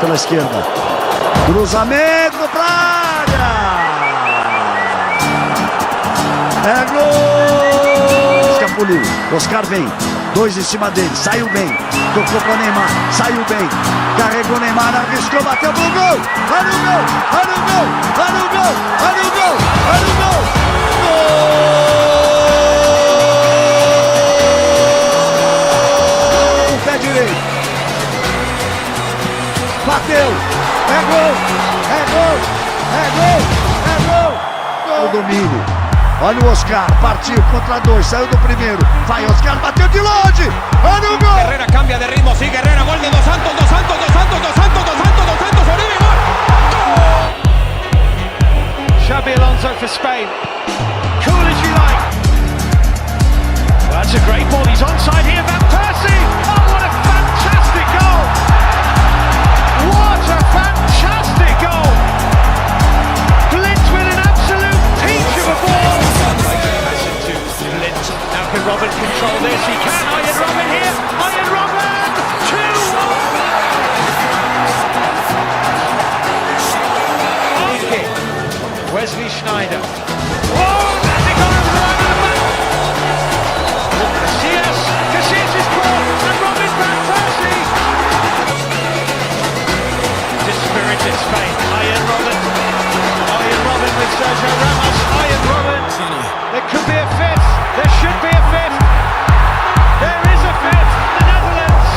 pela esquerda. Cruzamento pra área. É gol! Escapuliu. Oscar vem. 2 em cima dele. Saiu bem. Tocou para Neymar. Saiu bem. Carregou Neymar. Arriscou. Bateu pro gol. Olha o gol. Olha o gol. Olha o gol. Olha o gol. Olha o gol. Gol! Pé direito. Bateu. É gol. É gol. É gol. É gol. Gol. O domínio. Olha o Oscar, partiu contra 2, saiu do primeiro. Vai Oscar, bateu de longe. Olha o gol. Herrera cambia de ritmo, sigue Herrera, gol de Dos Santos, Dos Santos, Dos Santos, Dos Santos, Dos Santos, Dos Santos, Oribe, gol. Xabi Alonso for Spain. Cool as you like. That's a great ball. He's onside here. Van Persie. Oh, what a fantastic goal! What a fantastic goal! Blind with an absolute peach of a ball. Now can Robin control this? He can. Arjen Robben here. Arjen Robben. 2-1. Wesley Sneijder. Oh, that's it gone over the line of the back. Casillas is caught. And Robin Van Persie. Dispirited Spain. Arjen Robben. Arjen Robben with Sergio Ramos. Arjen Robben. There could be a fifth. There should be a fifth. There is a fifth. The Netherlands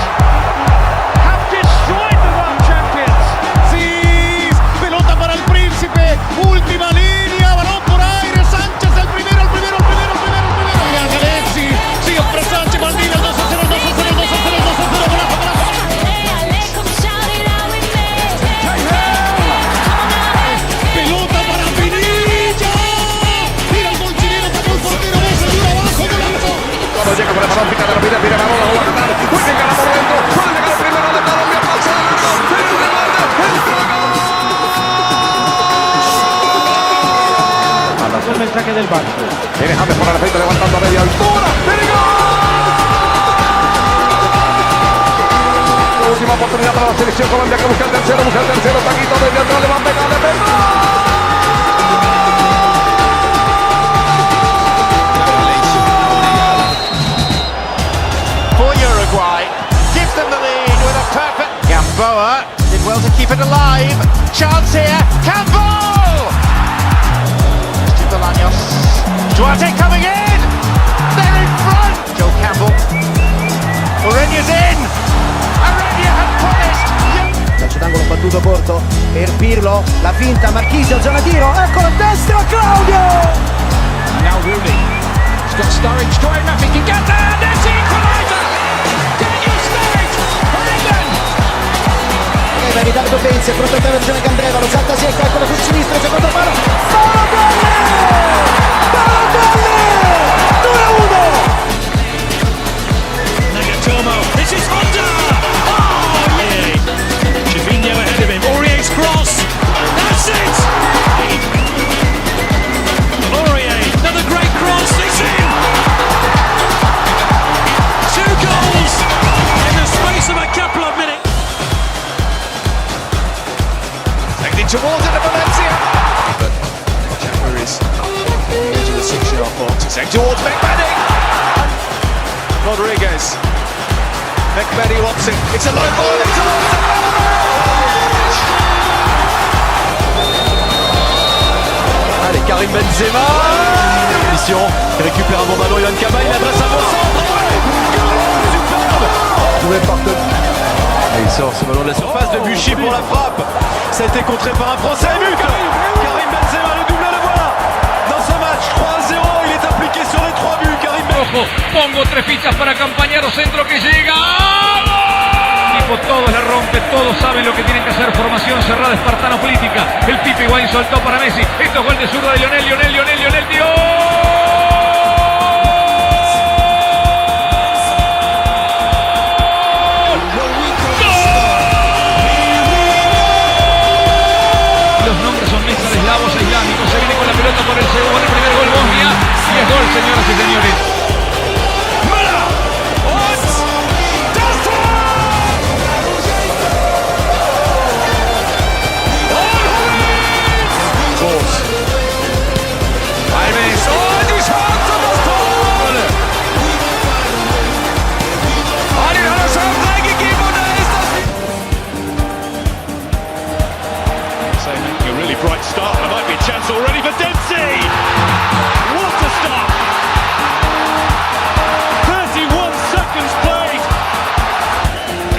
have destroyed the world champions. Sí, pelota para el Príncipe. Última línea, balón por aire. Sánchez el primero. Y Alexi, siempre Sánchez, Maldini, 2-0, 2-0, 2-0, 2-0, golazo. Pelota para Pinilla. Mira el gol chileno, tapó el portero, se dio abajo, golazo. Cuando llega por el balón, pica de la vida, pide la bola, va a ganar. Muy bien, gana por dentro. Puede llegar el primero de Colombia, pasa. El remate, Con el saque del banco. viene James por la defensa, levantando a media altura. ¡El gol! Última oportunidad para la selección Colombia que busca el tercero, Taquito desde atrás, le va a pegar, le pega. For Uruguay, gives them the lead with a perfect. Gamboa did well to keep it alive. Chance here, Campbell! Bolaños. Duarte coming in! They're in front! Joe Campbell. Ureña's in! Ureña has punished! Calcio d'angolo battuto corto per Pirlo, la finta, Marchisio, zona tiro, ecco la destra, Claudio! Now Rooney. He's got Sturridge drawing up, he can get there, there's the equaliser! Daniel Sturridge for England! In ritardo Benzi, pronto il versione Candreva, lo salta secca, eccolo sul sinistro, secondo palo, Nagatomo. This is Honda. Oh, yeah. Chivinho ahead of him. Aurier's cross. That's it. Aurier, another great cross. It's in. 2 goals in the space of a couple of minutes. Taken towards it to Valencia. But Chapman is into the 6-yard box. Sent towards McBenny. Rodriguez. McBenny wants it. It's a low ball. It's a low ball. Allez, Karim Benzema. Mission. Il récupère un bon ballon. Yohan Cabaye, il adresse un bon centre. Superbe. Joué par Et il sort ce ballon de la surface de Buchy pour la frappe. Ça a été contré par un Français. But. Karim Benzema, le double, le voilà. Dans ce match, 3-0, il est impliqué sur les 3 buts. Karim Benzema. Pongo 3 fichas para Campañaro, centro que llega. Tipo, todos le rompe, todos saben lo que tienen que hacer. Formación cerrada, espartano política. El Pipe Higuaín soltó para Messi. Esto es gol de zurda de Lionel, Dios. Los nombres son mezcla de eslavos e islámicos. Se viene con la pelota por el primer gol Bosnia. Y es gol, señoras y señores. really bright start. There might be a chance already for Dempsey. What a start! 31 seconds played.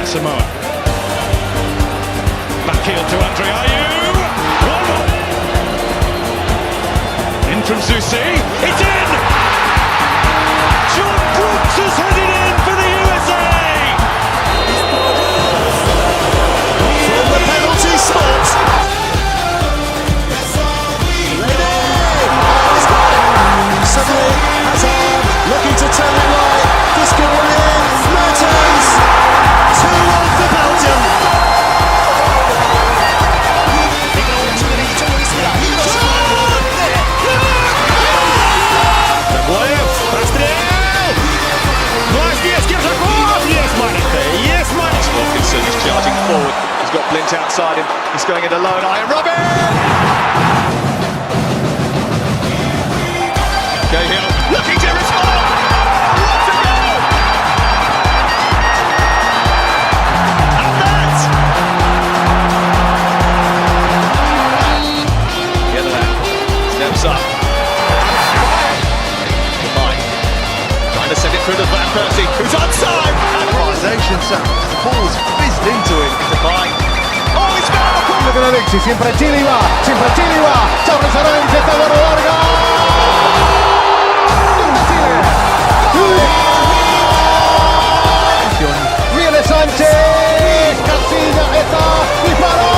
Samoa. Back heel to Andre Ayew. 1-1. In from Zusi. It's in! John Brooks has headed in for the USA! From the penalty spot. Suddenly, Hazard looking to turn it right. This could win. Mertens. 2-1 for Belgium. Wilkinson is charging forward. He's got Blint outside him. He's going it alone. Iron Robin! Cahill looking to respond. What a goal! And that! The other man steps up. Mike trying to send it through to Van Persie, who's onside. Ball's fizzed into him. To Mike. Oh, he's got a goal! Con Alexis, siempre Chile va. Chao Restaurante, está Eduardo Vargas. Viene Sánchez, Casilla está, disparó.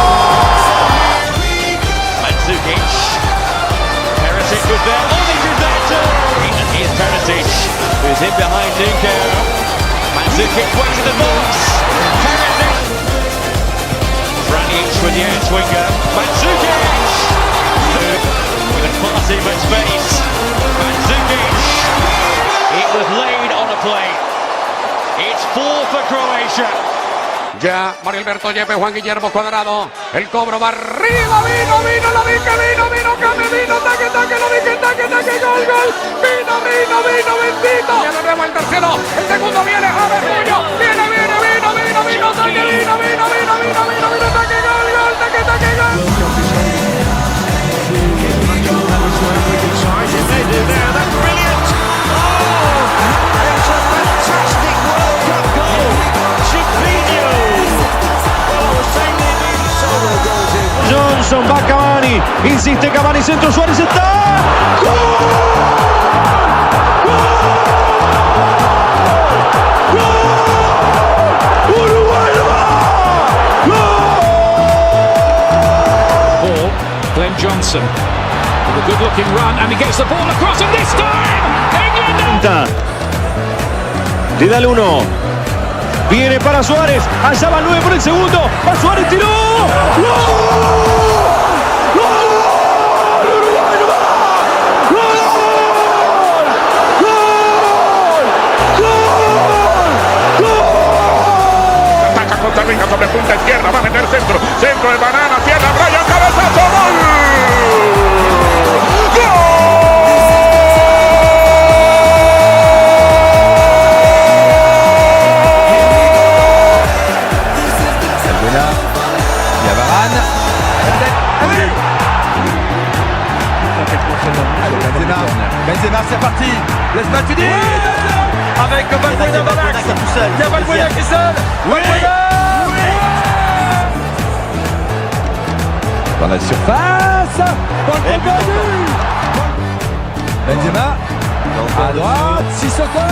Mandzukic. Perisic was there. Ollie is there too. And here's Perisic, who's in behind Nico. Mandzukic went to the box. Perisic. Franic with the edge winger. Mandzukic. With a far too much space. Mandzukic. It was laid on a plate. It's 4 for Croatia. Ya Mario Alberto Yepes, Juan Guillermo Cuadrado. El cobro va arriba. Vino, taque, gol. Vino, bendito. Ya tenemos el tercero. El segundo viene, a ver, Puño. Viene, taque, gol, taque, gol. Johnson va Cavani, insiste Cavani, centro Suárez está. Ball, Glenn Johnson with a good looking run and he gets the ball across and this time England. Le da el 1. Viene para Suárez. Allá va el 9 por el segundo. Va Suárez, tiró. Ataca Costa Rica sobre punta izquierda. Va a meter centro. Centro de Banana. Tierra, Brian, cabezazo. ¡Gol! Benzema, c'est parti. Laisse Matuidi avec Valbuena dans l'axe. Il y a Valbuena qui seul. Dans la surface. Benzema à droite. Sissoko.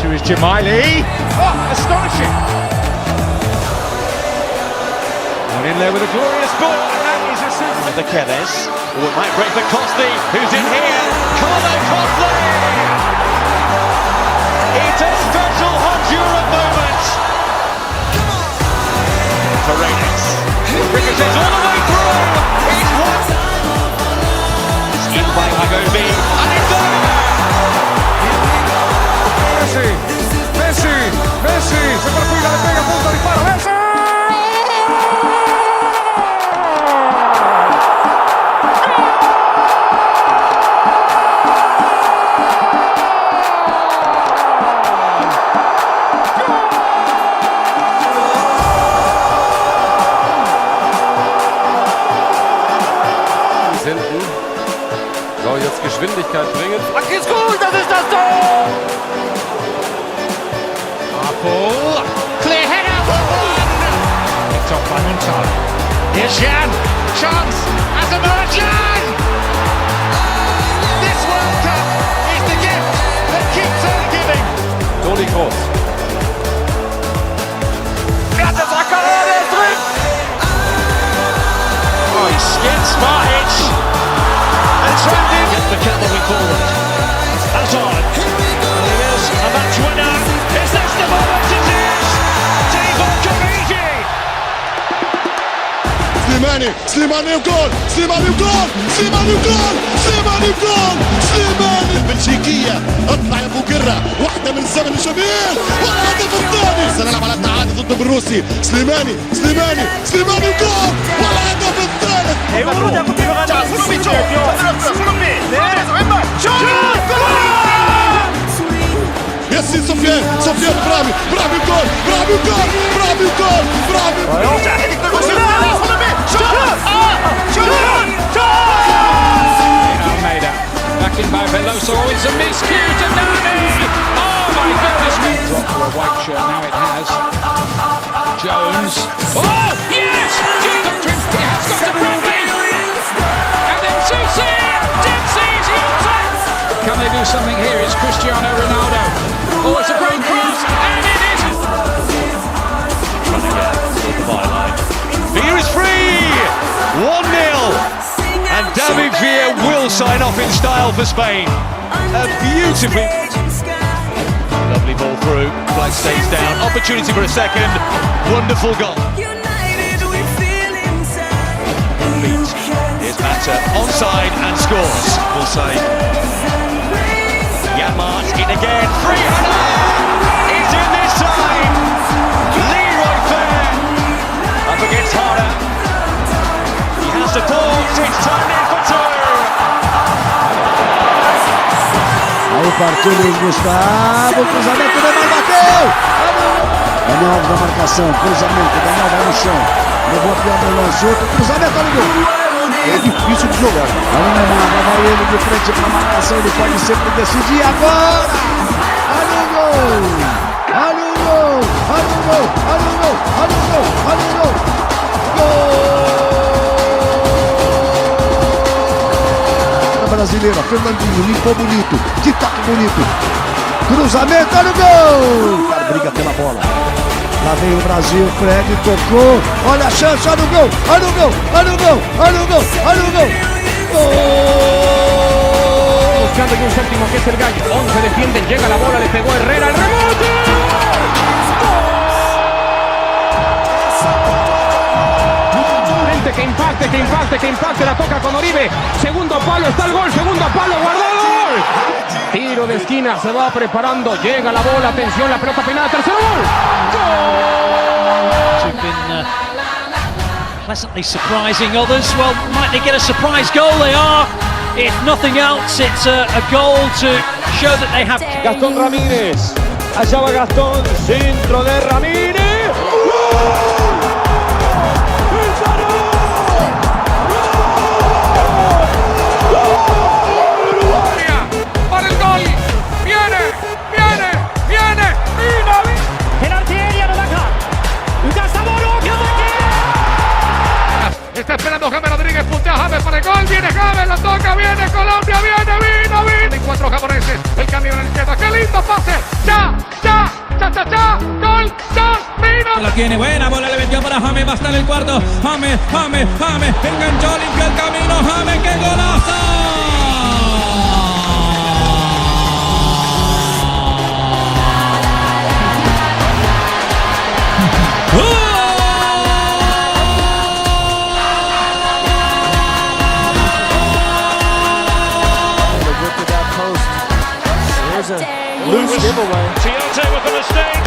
To his Jemaili. Oh, astonishing. Got in there with a glorious ball. And that is a super. The Keves. Oh, it might break for Costley, who's in here. Carlo Costley! It's a special Honduran moment. Paredes. Ricochets all the way through. It's one. It's in by Hagobi. And it's over. Messi, se perfila, le pega, punta, dispara, Messi. Geschwindigkeit bringen. Flanke ist gut, das ist das Tor! Apel, clear header for one! Picked off by Montale. Here's Jan, chance, Azerbaijan! This World Cup is the gift that keeps on giving! Toni Kroos. Mertesacker, der ist drin! Oh, he skids Mahic! And Trendy gets the kick moving forward. Hazard. And he is a match winner. Is this the moment it is? Divock Origi! سليماني وجول سليماني وجول سليماني وجول سليماني وجول سليماني البلجيكية اطلع يا ابو قرة واحدة من الزمن الجميل والهدف الثاني سنلعب على التعادل ضد الروسي سليماني وجول والهدف الثالث ياسين سفيان برافي جول Almeida, back in by Veloso, it's a miscue to Nani! Oh my goodness me! Drop to a white shirt, now it has. Jones. Oh, yes! Jacob Trippier has got to Bradley! And then Dempsey's Can they do something here? It's Cristiano Ronaldo. Oh, it's a great cross, and it is! Running out with the byline. Villa is free! 1-0! And David Villa will sign off in style for Spain. A beautifully... Lovely ball through, flag stays down, opportunity for a second, wonderful goal. Here's Mata, onside and scores, we'll say. Yamart in again, free header! It's in this time! Leroy Fair up against Harder. He has the ball, it's turned in for two! Aí partiu Luiz Gustavo, cruzamento, Neymar bateu! Daniel Alves na marcação, cruzamento, Daniel vai no chão, levou a piada no lance, outro cruzamento, olha o gol! É difícil de jogar. Olha o Neymar, lá vai ele de frente para a marcação, ele pode sempre decidir agora! Olha o gol! Olha o gol! Olha o gol! Olha o gol! Olha o gol! Olha o gol! Gol! Brasileira, Fernandinho, limpou bonito, de toque bonito, cruzamento, olha o gol! O cara briga pela bola, lá vem o Brasil, Fred tocou, olha a chance, olha o gol, olha o gol, olha o gol, olha o gol, olha o gol! Gol! Buscando que un séptimo que es el gallo, 11 defienden, llega la bola, le pegó Herrera, el rebote. Que impacte, la toca con Oribe, segundo palo, está el gol, segundo palo, guardado, gol, tiro de esquina, se va preparando, llega la bola, atención, la pelota penal, tercero gol, Who've been pleasantly surprising others. Well, might they get a surprise goal? They are. If nothing else, it's a goal to show that they have. Gastón Ramírez, allá va Gastón, centro de Ramírez. Para el gol, viene, Penalty area no Dakar. está esperando James Rodríguez, puntea James para el gol, viene James, la toca, viene Colombia, vino, 4 japoneses, el cambio en la izquierda, qué lindo pase, gol, vino. La tiene buena, bola le metió para James, va a estar el cuarto, James, enganchó, limpió el camino, James, qué golazo. Loose giveaway. Tiote with a mistake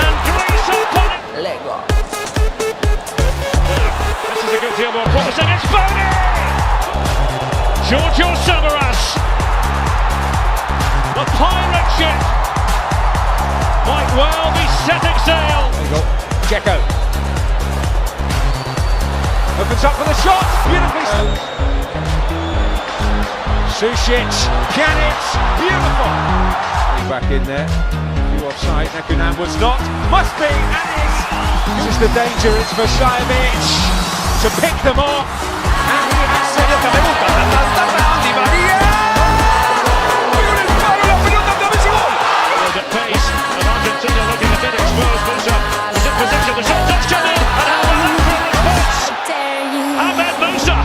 and Greece upon it. Lego. This is a good deal more promising. It's Boni! Giorgio Samaras. The pirate ship might well be setting sail. There you go, Dzeko. Opens up for the shot, beautifully. Sušić, Pjanic, beautiful. Back in there, you offside, Nekunan was not, must be, and is. This is the danger, it's for Šajević to pick them off. And he has it. Di Maria! At pace, and Argentina looking a bit exposed. Musa is in position, the shot touch coming, and Ahmed Musa!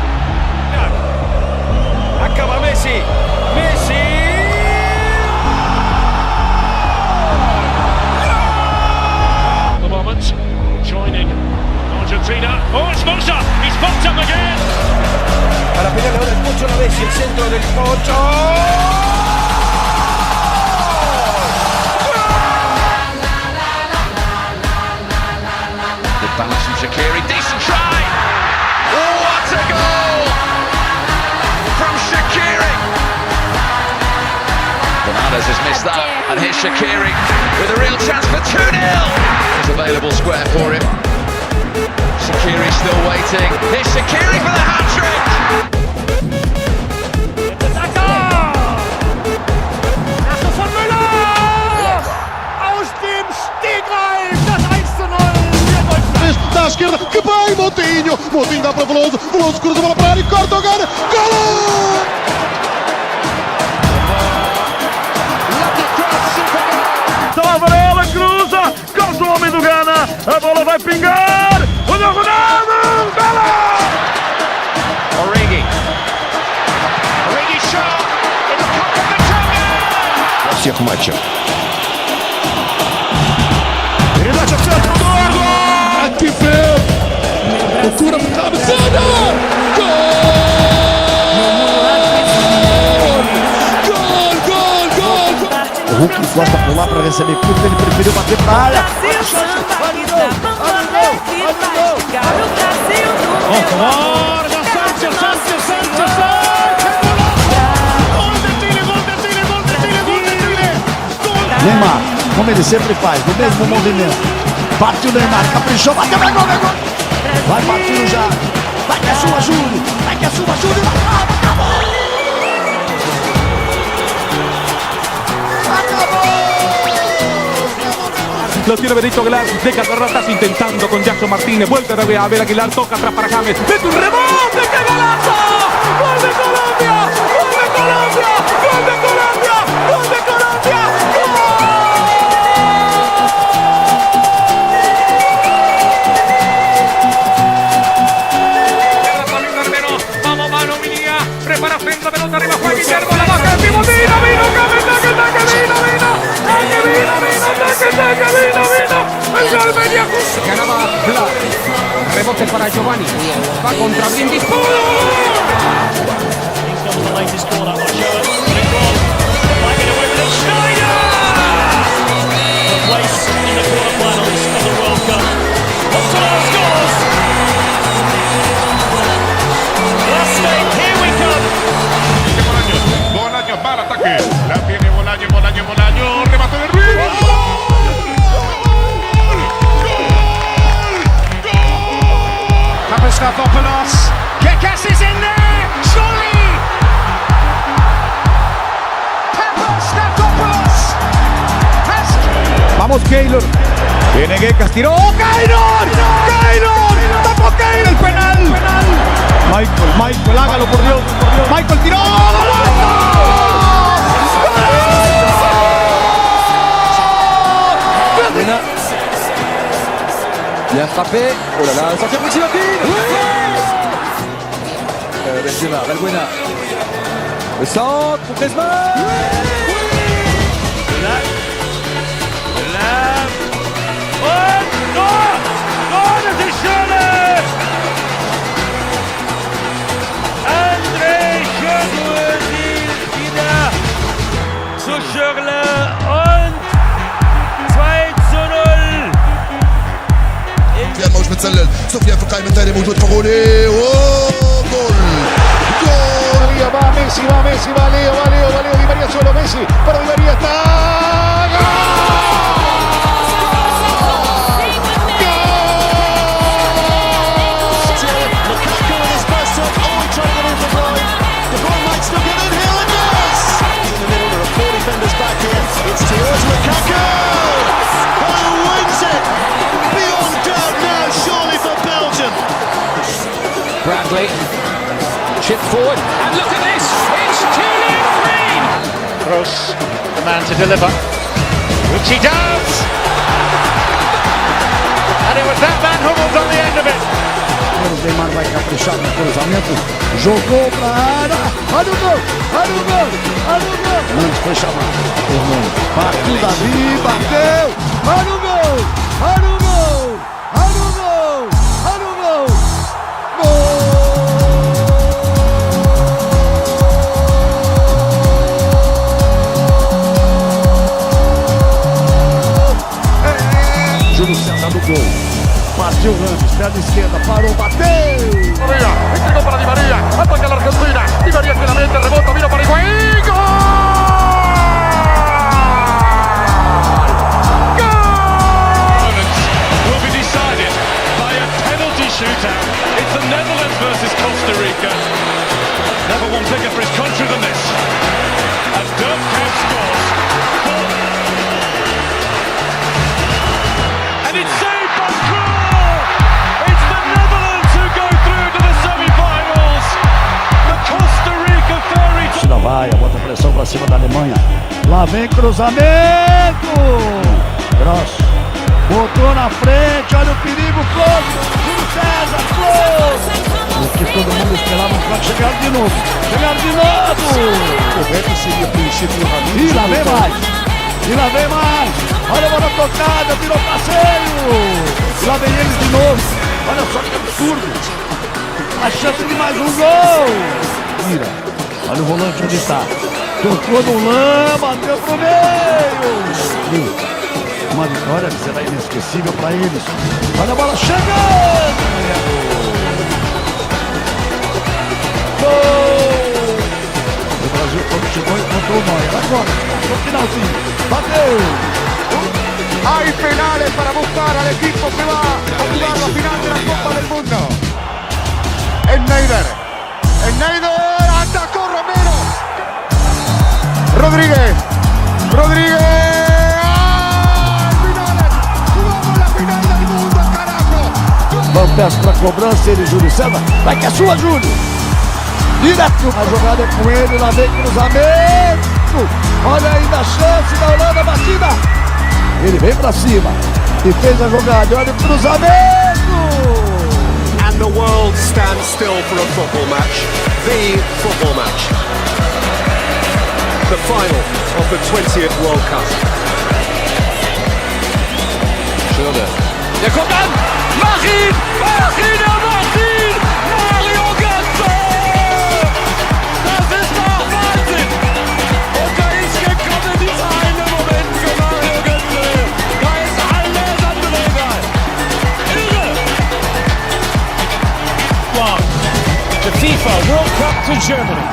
Acaba Messi, Messi! The moment, joining Argentina. Oh, it's Musa! He's popped up again! A la pelea ahora el Pocho Lavezzi, el centro del Pocho. Good balance from Shaqiri, decent try! Oh, what a goal from Shaqiri! Bernardes has missed that, and here's Shaqiri with a real chance for 2-0! There's available square for him. Shaqiri still waiting. Here's Shaqiri for the hat-trick! Aus dem Stegreif, das 1:0. Da esquerda, que vai Moutinho! Moutinho dá para Veloso, Veloso cruza a bola para a área, corta o cara, golo! Varela cruza, causa o homem do Ghana, a bola vai pingar, olha o Ronaldo, golo! Origi shot, it'll come from the corner! Всех матча. Передача в центр, Эдуардо! Антифел! Loucura pro cabeceira! O Hulk gosta de pular para receber curto, ele preferiu bater para a área. Borja Sánchez, gol de Chile, gol de Chile, gol de Chile, gol de Chile. Neymar, como ele sempre faz, no mesmo movimento. Partiu Neymar, caprichou, bateu para gol, gol. Vai partindo já. Vai que é sua, Júlio. Vai que é sua, Júlio. Acabou! Lo tiene Benito Aguilar, deja de ratas intentando con Jackson Martínez, vuelve a Abel Aguilar, toca atrás para James, mete un rebote, ¡qué golazo! ¡Gol de Colombia! ¡Gol de Colombia! ¡Gol de Colombia! ¡Gol de Colombia! ¡Gol! Vamos, mano, Minía, prepara centro, pelota arriba, Juan Guillermo, la baja de Vino, ganaba Blas, rebote para Giovanni, va contra Brindis. Bolaños, mal ataque, la tiene Bolaños, remate de Ruiz. Papastathopoulos, Kekas is in there, surely! Papastathopoulos has... Vamos Keylor. Viene Gekas, tiró. ¡Oh, Keylor! ¡Keylor! ¡Tapó Keylor el penal! Michael, hágalo por Dios. Michael tiró. Bien frappé. Oh là là, sortir petit Martin. Benzema, Valbuena. Le centre pour Griezmann. مش متسلل سفيان في القائمة الثانية موجود فغولي جول María, va Messi, va Leo, Di María solo, Messi, para Di María está... Lukaku in his first touch, oh he tried to get in for Brian. De Bruyne might still get in here. Bradley, chip forward, and look at this, it's Julian Green! Kroos, the man to deliver, which he does! And it was that man Hummels on the end of it. O Neymar vai caprichar no cruzamento. Jogou pra área. Olha o gol! Olha o gol! Olha o gol! Nantes foi chamado. Partiu Davi, bateu! Olha o gol! Olha o gol! Olha o gol! Olha o gol! Gol! Júlio César do gol. Partiu Ramos, perna esquerda, parou, bateu! María, entregó para Di María, ataca la Argentina, Di María finalmente rebota, vino para Higuaín, ¡gol! Will be decided by a penalty shootout. It's the Netherlands versus Costa Rica. Never one bigger for his country than this. And Dirk scores. And it's saved by Krul. It's the Netherlands who go through to the semi-finals. The Costa Rica fairy tale. Tira vai, bota pressão pra cima da Alemanha. Lá vem cruzamento! Grosso. Botou na frente, olha o perigo, Kroos! Júlio César, Kroos! O que todo mundo esperava, mas chegaram de novo! Chegaram de novo! O Beto seria preenchido no Ramiro. E lá vem mais! E lá vem mais! Olha a bola tocada, virou passeio! E lá vem eles de novo! Olha só que absurdo! A chance de mais um gol! Mira! Olha o volante onde está! Tocou no lã, bateu pro meio! Uma vitória que será inesquecível para eles. Olha a bola chegando! Gol! O Brasil quando chegou encontrou o Neuer. Agora, no finalzinho. Bateu! Hay penales para buscar al equipo que va a jugar la final de la Copa del Mundo. Schneider, atacó Romero. Rodríguez. Vamos peço para cobrança, ele, Júlio César. Vai que é sua, Júlio! Direto! A jogada é com ele, lá vem cruzamento! Olha ainda a chance da Holanda, batida! Ele vem pra cima e fez a jogada, olha o cruzamento! And the world stands still for a football match. The football match. The final of the 20th World Cup. Schöne. Der kommt an! Mario Götze! Das ist doch Wahnsinn! Und da ist gekommen dieser eine Moment für Mario Götze! Da ist alles andere egal! Irre! Wow! The FIFA World Cup to Germany.